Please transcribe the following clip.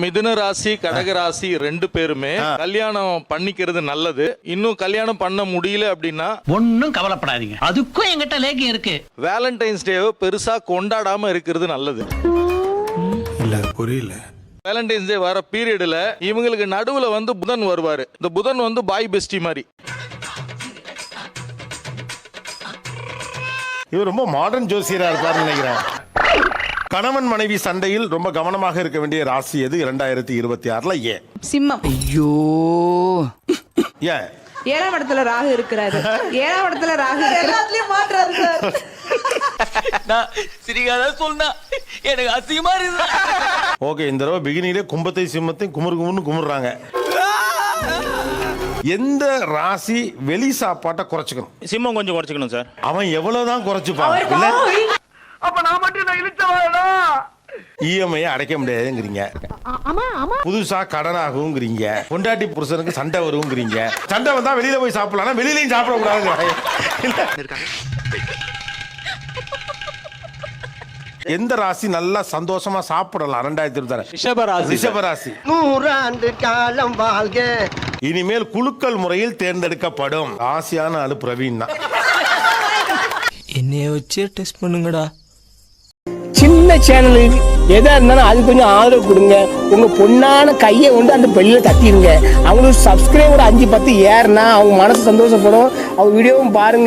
மிதுன ராசி கடக ராசி ரெண்டு பேருமே கல்யாணம் பண்ணிக்கிறது நல்லது. இன்னும் கல்யாணம் பண்ண முடியல அப்படின்னா ஒன்னும் கவலைப்படாதீங்க, அதுக்கும் என்கிட்ட லேக்கியம் இருக்கு. வேலண்டைன்ஸ் டேவை பெருசா கொண்டாடாம இருக்கிறது நல்லது. இல்ல புரியல. வேலண்டைன்ஸ் டே வர பீரியட்ல இவங்களுக்கு நடுவுல வந்து புதன் வருவாரு. இந்த புதன் வந்து பாய் பெஸ்டி மாதிரி. இவர் ரொம்ப மாடர்ன் ஜோசியரா இருப்பாருன்னு நினைக்கிறேன். கணவன் மனைவி சண்டையில் ரொம்ப கவனமாக இருக்க வேண்டிய ராசி எது 2026ல? ஏன் சிம்மம். ஐயோ, ஏன் 7ஆம் இடத்துல ராகு இருக்கிறாரு. 7ஆம் இடத்துல ராகு எல்லாத்துலயும் மாற்றாரு சார். நான் சிரிக்காத சொன்னா எனக்கு அசிங்கமா இருக்கு. ஓகே, இந்த தடவை பிகினிலே கும்பத்தை சிம்மத்தையும் குமுறுன்னு குமுறாங்க. எந்த ராசி வெளி சாப்பாட்டை குறைச்சிக்கணும்? சிம்மம் கொஞ்சம் குறைச்சிக்கணும் சார். அவன் எவ்வளவுதான் குறைச்சுப்பான் இல்ல? அப்ப நான் மட்டும் நான் இழுச்சவாடா. இஎம்ஐ அடைக்க முடியாதுங்கிறீங்க, புதுசா கடன் ஆகுங்கிறீங்க, பொண்டாட்டி புருஷனுக்கு சண்டை வருங்கிறீங்க. சண்டை வந்தா வெளியில போய் சாப்பிடலாம், வெளியிலையும் சாப்பிட கூடாது. எந்த ராசி நல்லா சந்தோஷமா சாப்பிடலாம் 2026? ரிஷபராசி. 100 ஆண்டு காலம் வாழ்க. இனிமேல் குலுக்கல் முறையில் தேர்ந்தெடுக்கப்படும் ராசியான ஆளு பிரவீன் தான். என்னைய வச்சு டெஸ்ட் பண்ணுங்கடா. சின்ன சேனலுக்கு எதா இருந்தாலும் அது கொஞ்சம் ஆதரவு கொடுங்க. உங்க பொண்ணான கையை கொண்டு அந்த பெல்லில தட்டிடுங்க. அவங்களுக்கு சப்ஸ்கிரைபர் 5-10 ஏறுனா அவங்க மனசு சந்தோஷப்படும். அவங்க வீடியோவும் பாருங்க.